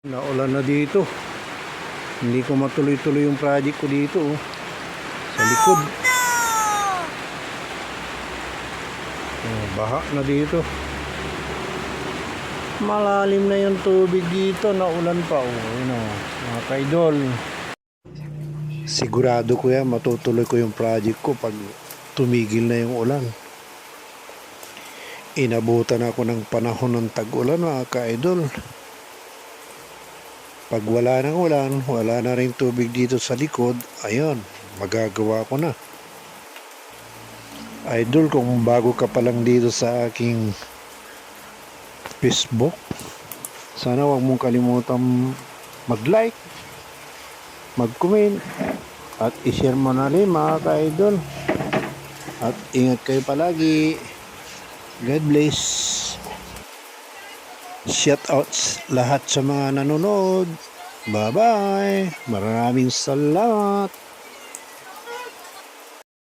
Naulan na dito. Hindi ko matuloy-tuloy yung project ko dito, oh. Sa likod. Oh, baha na dito. Malalim na yung tubig dito. Naulan pa, oh. Yun, oh. Mga kaidol. Sigurado ko yan, matutuloy ko yung project ko pag tumigil na yung ulan. Inabutan ako ng panahon ng tag-ulan, mga kaidol. Pag wala ng ulan, wala na rin tubig dito sa likod, ayun, magagawa ko na. Idol, kung bago ka pa lang dito sa aking Facebook, sana wag mong kalimutan mag-like, mag-comment, at i-share mo na rin, mga ka-idol. At ingat kayo palagi. God bless. Shoutouts lahat sa mga nanonood. Bye-bye. Maraming salamat.